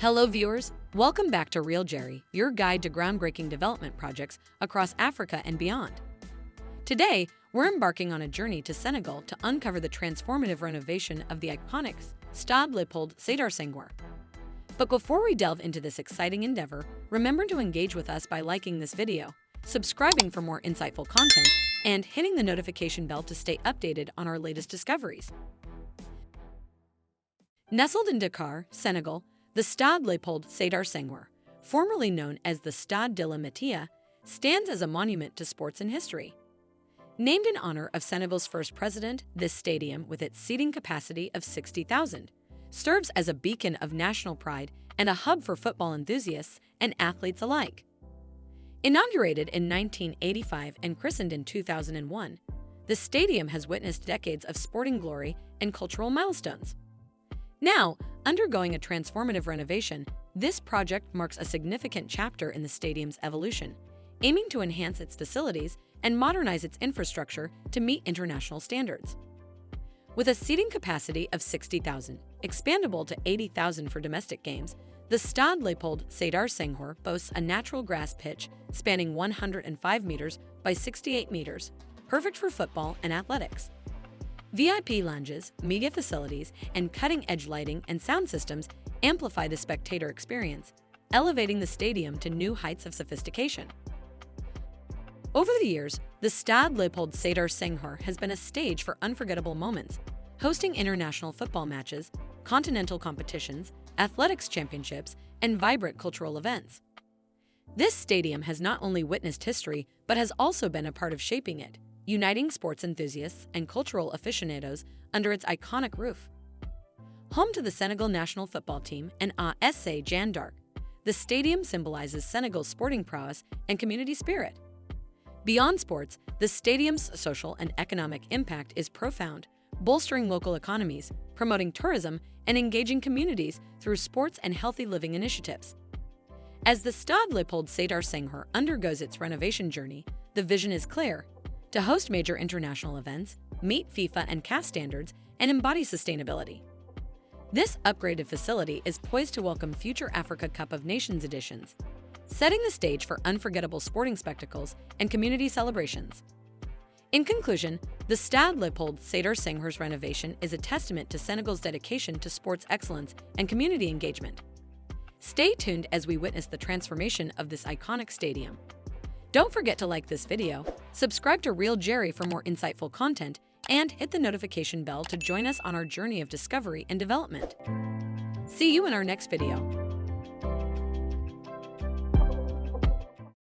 Hello viewers, welcome back to Real JeRi, your guide to groundbreaking development projects across Africa and beyond. Today, we're embarking on a journey to Senegal to uncover the transformative renovation of the iconic Stade Léopold Sédar Senghor. But before we delve into this exciting endeavor, remember to engage with us by liking this video, subscribing for more insightful content, and hitting the notification bell to stay updated on our latest discoveries. Nestled in Dakar, Senegal, the Stade Léopold Sédar Senghor, formerly known as the Stade de la Métia, stands as a monument to sports and history. Named in honor of Senegal's first president, this stadium, with its seating capacity of 60,000, serves as a beacon of national pride and a hub for football enthusiasts and athletes alike. Inaugurated in 1985 and christened in 2001, the stadium has witnessed decades of sporting glory and cultural milestones. Now, undergoing a transformative renovation, this project marks a significant chapter in the stadium's evolution, aiming to enhance its facilities and modernize its infrastructure to meet international standards. With a seating capacity of 60,000, expandable to 80,000 for domestic games, the Stade Léopold Sédar Senghor boasts a natural grass pitch spanning 105 meters by 68 meters, perfect for football and athletics. VIP lounges, media facilities, and cutting-edge lighting and sound systems amplify the spectator experience, elevating the stadium to new heights of sophistication. Over the years, the Stade Léopold Sédar Senghor has been a stage for unforgettable moments, hosting international football matches, continental competitions, athletics championships, and vibrant cultural events. This stadium has not only witnessed history, but has also been a part of shaping it, uniting sports enthusiasts and cultural aficionados under its iconic roof. Home to the Senegal national football team and ASC Jeanne d'Arc, the stadium symbolizes Senegal's sporting prowess and community spirit. Beyond sports, the stadium's social and economic impact is profound, bolstering local economies, promoting tourism, and engaging communities through sports and healthy living initiatives. As the Stade Léopold Sédar Senghor undergoes its renovation journey, the vision is clear: to host major international events, meet FIFA and CAF standards, and embody sustainability. This upgraded facility is poised to welcome future Africa Cup of Nations editions, setting the stage for unforgettable sporting spectacles and community celebrations. In conclusion, the Stade Léopold Sédar Senghor's renovation is a testament to Senegal's dedication to sports excellence and community engagement. Stay tuned as we witness the transformation of this iconic stadium. Don't forget to like this video, subscribe to Real JeRi for more insightful content, and hit the notification bell to join us on our journey of discovery and development. See you in our next video.